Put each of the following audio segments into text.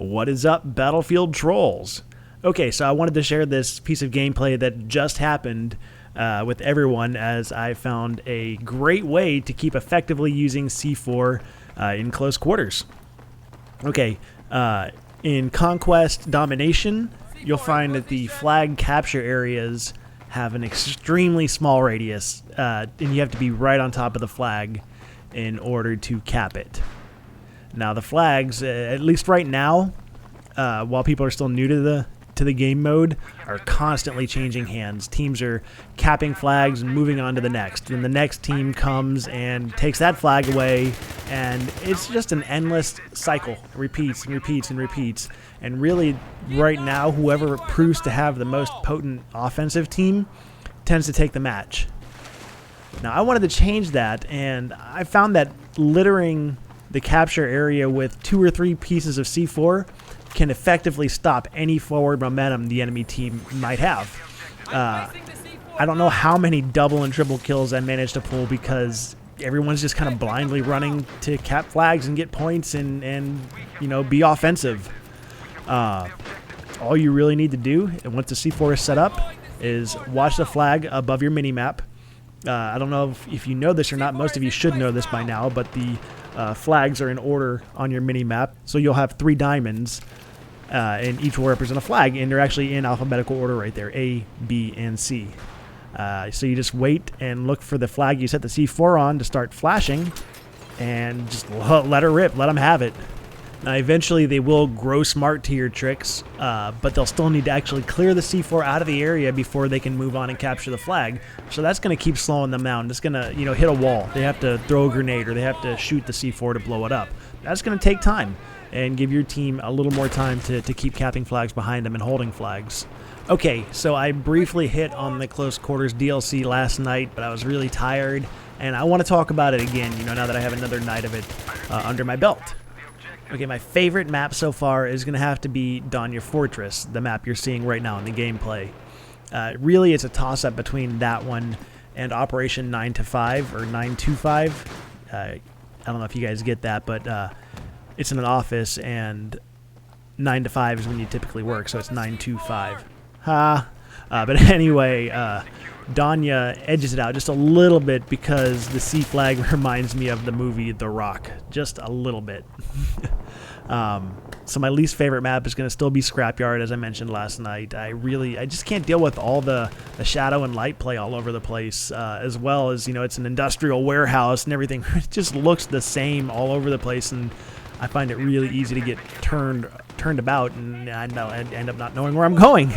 What is up, Battlefield trolls? Okay, so I wanted to share this piece of gameplay that just happened with everyone, as I found a great way to keep effectively using C4 in close quarters. Okay, in Conquest Domination, you'll find that the flag capture areas have an extremely small radius, and you have to be right on top of the flag in order to cap it. Now the flags, at least right now, while people are still new to the game mode, are constantly changing hands. Teams are capping flags and moving on to the next. Then the next team comes and takes that flag away, and it's just an endless cycle. It repeats and repeats and repeats. And really, right now, whoever proves to have the most potent offensive team tends to take the match. Now, I wanted to change that, and I found that littering the capture area with 2 or 3 pieces of C4 can effectively stop any forward momentum the enemy team might have. I don't know how many double and triple kills I managed to pull because everyone's just kind of blindly running to cap flags and get points and you know, be offensive. All you really need to do, and once the C4 is set up, is watch the flag above your mini-map. I don't know if you know this or not. Most of you should know this by now, but the flags are in order on your mini-map. So you'll have 3 diamonds, and each will represent a flag, and they're actually in alphabetical order right there, A, B, and C. So you just wait and look for the flag you set the C4 on to start flashing, and just let her rip, let them have it. Now, eventually they will grow smart to your tricks, but they'll still need to actually clear the C4 out of the area before they can move on and capture the flag. So that's going to keep slowing them down. It's going to, you know, hit a wall. They have to throw a grenade or they have to shoot the C4 to blow it up. That's going to take time and give your team a little more time to keep capping flags behind them and holding flags. Okay, so I briefly hit on the Close Quarters DLC last night, but I was really tired, and I want to talk about it again, you know, now that I have another night of it under my belt. Okay, my favorite map so far is going to have to be Danya Fortress, the map you're seeing right now in the gameplay. Really, it's a toss-up between that one and Operation 9 to 5 or 925. I don't know if you guys get that, but it's in an office, and 9 to 5 is when you typically work, so it's 925. But anyway, Danya edges it out just a little bit because the C flag reminds me of the movie The Rock, just a little bit. So my least favorite map is going to still be Scrapyard, as I mentioned last night. I just can't deal with all the shadow and light play all over the place, as well as, you know, it's an industrial warehouse and everything. It just looks the same all over the place, and I find it really easy to get turned about, and I end up not knowing where I'm going.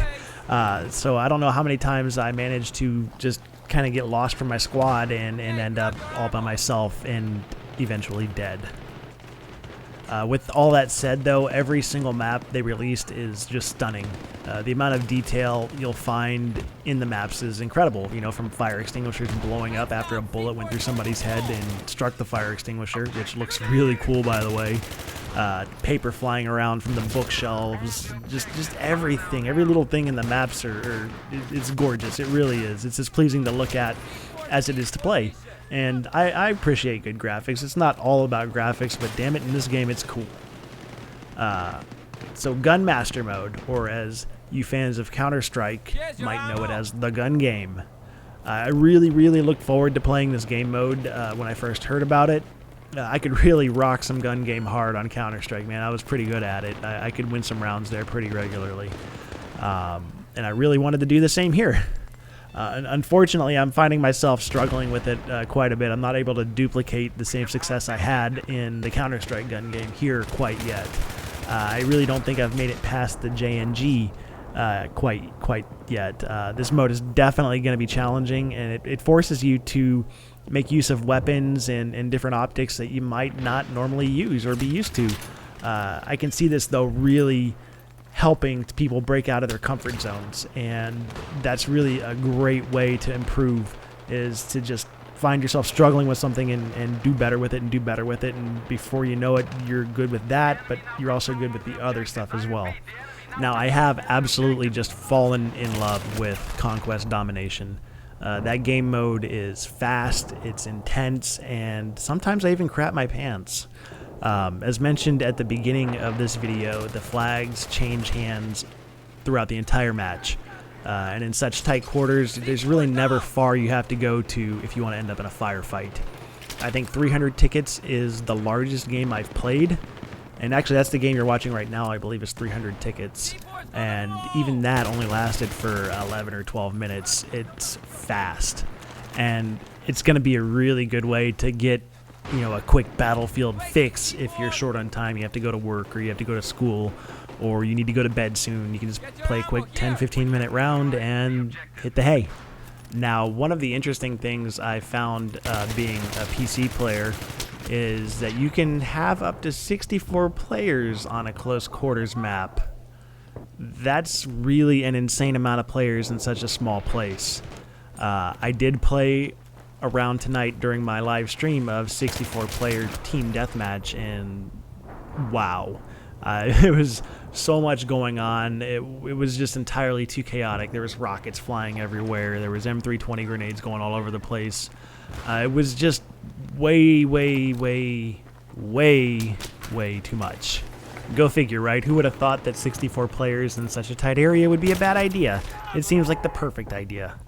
So I don't know how many times I managed to just kind of get lost from my squad and end up all by myself and eventually dead. With all that said, though, every single map they released is just stunning. The amount of detail you'll find in the maps is incredible. You know, from fire extinguishers blowing up after a bullet went through somebody's head and struck the fire extinguisher, which looks really cool, by the way. Paper flying around from the bookshelves, just everything, every little thing in the maps it's gorgeous. It really is. It's as pleasing to look at as it is to play. And I appreciate good graphics. It's not all about graphics, but damn it, in this game it's cool. So Gunmaster mode, or as you fans of Counter-Strike might know it as the gun game. I really looked forward to playing this game mode when I first heard about it. I could really rock some gun game hard on Counter-Strike, man. I was pretty good at it. I could win some rounds there pretty regularly. And I really wanted to do the same here. Unfortunately, I'm finding myself struggling with it quite a bit. I'm not able to duplicate the same success I had in the Counter-Strike gun game here quite yet. I really don't think I've made it past the JNG quite yet. This mode is definitely going to be challenging, and it forces you to make use of weapons and different optics that you might not normally use or be used to. I can see this, though, really helping people break out of their comfort zones, and that's really a great way to improve, is to just find yourself struggling with something and do better with it and do better with it, and before you know it, you're good with that, but you're also good with the other stuff as well. Now, I have absolutely just fallen in love with Conquest Domination. That game mode is fast, it's intense, and sometimes I even crap my pants. As mentioned at the beginning of this video, the flags change hands throughout the entire match. And in such tight quarters, there's really never far you have to go to if you want to end up in a firefight. I think 300 tickets is the largest game I've played. And actually, that's the game you're watching right now, I believe, is 300 tickets. And even that only lasted for 11 or 12 minutes. It's fast. And it's going to be a really good way to get, a quick battlefield fix if you're short on time. You have to go to work, or you have to go to school, or you need to go to bed soon. You can just play a quick 10-15 minute round and hit the hay. Now, one of the interesting things I found being a PC player is that you can have up to 64 players on a close quarters map. That's really an insane amount of players in such a small place. I did play around tonight during my live stream of 64 player team deathmatch, and wow. It was so much going on. It was just entirely too chaotic. There was rockets flying everywhere. There was M320 grenades going all over the place. It was just way too much. Go figure, right? Who would have thought that 64 players in such a tight area would be a bad idea? It seems like the perfect idea.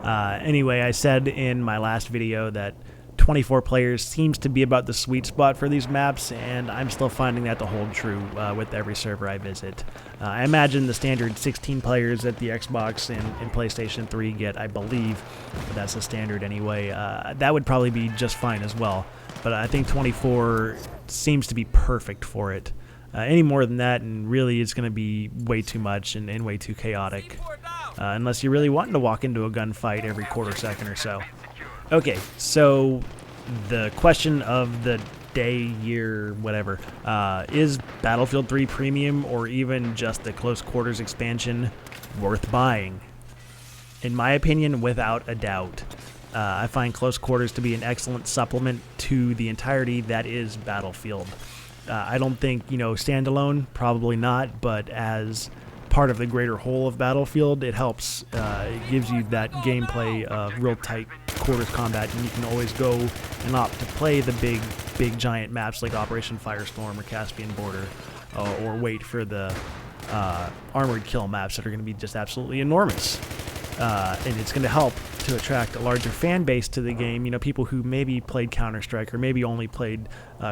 Anyway, I said in my last video that 24 players seems to be about the sweet spot for these maps, and I'm still finding that to hold true with every server I visit. I imagine the standard 16 players that the Xbox and PlayStation 3 get, I believe, but that's the standard anyway. That would probably be just fine as well, but I think 24 seems to be perfect for it. Any more than that, and really it's going to be way too much and way too chaotic, unless you're really wanting to walk into a gunfight every quarter second or so. Okay, so the question of the day, year, whatever, is Battlefield 3 Premium or even just the Close Quarters expansion worth buying? In my opinion, without a doubt. I find Close Quarters to be an excellent supplement to the entirety that is Battlefield. I don't think, standalone, probably not, but as part of the greater whole of Battlefield, it helps. It gives you that gameplay of real tight quarters combat, and you can always go and opt to play the big giant maps like Operation Firestorm or Caspian Border, or wait for the armored kill maps that are going to be just absolutely enormous. And it's going to help to attract a larger fan base to the game. People who maybe played Counter-Strike or maybe only played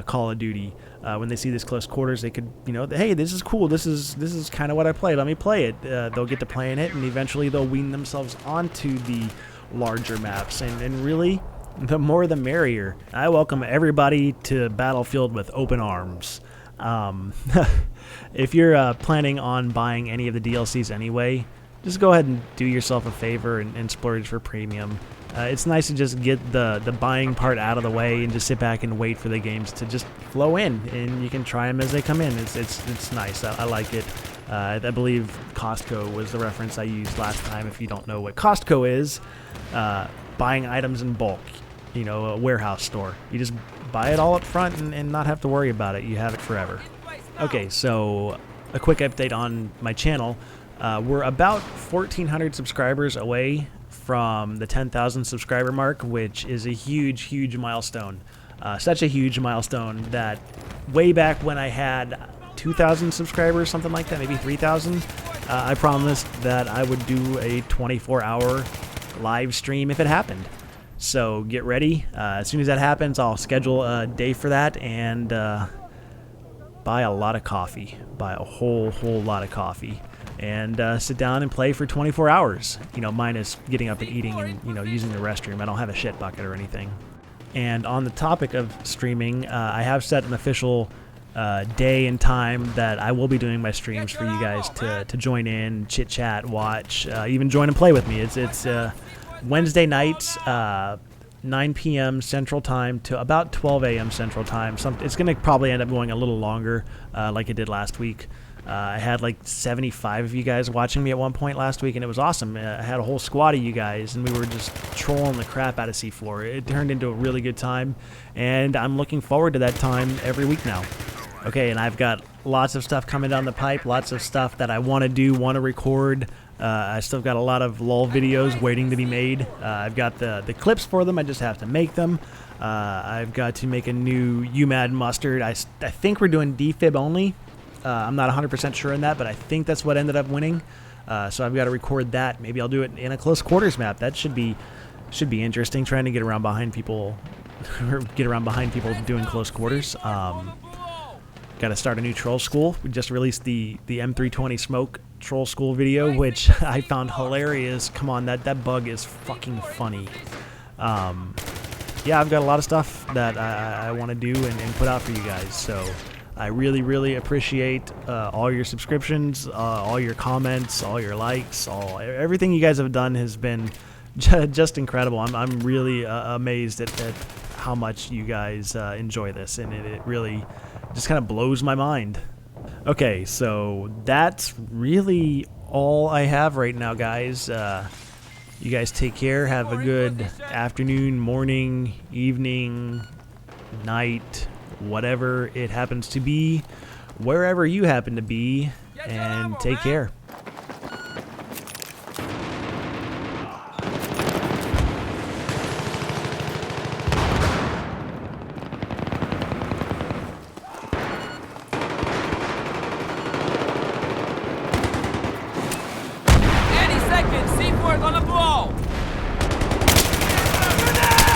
Call of Duty. When they see this close quarters, they could, hey, this is cool. This is kind of what I play. Let me play it. They'll get to playing it, and eventually they'll wean themselves onto the larger maps. And really, the more the merrier. I welcome everybody to Battlefield with open arms. If you're planning on buying any of the DLCs anyway, just go ahead and do yourself a favor and splurge for premium. It's nice to just get the buying part out of the way and just sit back and wait for the games to just flow in, and you can try them as they come in. It's nice. I like it. I believe Costco was the reference I used last time. If you don't know what Costco is, buying items in bulk, a warehouse store. You just buy it all up front and not have to worry about it. You have it forever. Okay, so a quick update on my channel. We're about 1,400 subscribers away from the 10,000 subscriber mark, which is a huge milestone. Such a huge milestone that way back when I had 2,000 subscribers, something like that, maybe 3,000, I promised that I would do a 24-hour live stream if it happened. So get ready. As soon as that happens, I'll schedule a day for that and buy a lot of coffee. Buy a whole lot of coffee. And sit down and play for 24 hours, minus getting up and eating and, using the restroom. I don't have a shit bucket or anything. And on the topic of streaming, I have set an official day and time that I will be doing my streams for you guys to join in, chit-chat, watch, even join and play with me. It's Wednesday nights, 9 p.m. Central Time to about 12 a.m. Central Time. It's going to probably end up going a little longer, like it did last week. I had like 75 of you guys watching me at one point last week, and it was awesome. I had a whole squad of you guys, and we were just trolling the crap out of C4. It turned into a really good time, and I'm looking forward to that time every week now. Okay, and I've got lots of stuff coming down the pipe, lots of stuff that I want to do, want to record. I still got a lot of LOL videos waiting to be made. I've got the clips for them. I just have to make them. I've got to make a new UMAD mustard. I think we're doing defib only. I'm not 100% sure on that, but I think that's what ended up winning. So I've got to record that. Maybe I'll do it in a close quarters map. That should be interesting. Trying to get around behind people, or get around behind people doing close quarters. Got to start a new troll school. We just released the M320 smoke troll school video, which I found hilarious. Come on, that bug is fucking funny. Yeah, I've got a lot of stuff that I want to do and put out for you guys. So I really, really appreciate all your subscriptions, all your comments, all your likes, everything you guys have done has been just incredible. I'm really amazed at how much you guys enjoy this, and it really just kind of blows my mind. Okay, so that's really all I have right now, guys. You guys take care. Have a good afternoon, morning, evening, night, whatever it happens to be, wherever you happen to be, and take care. C4 on the blow! We'll be right back.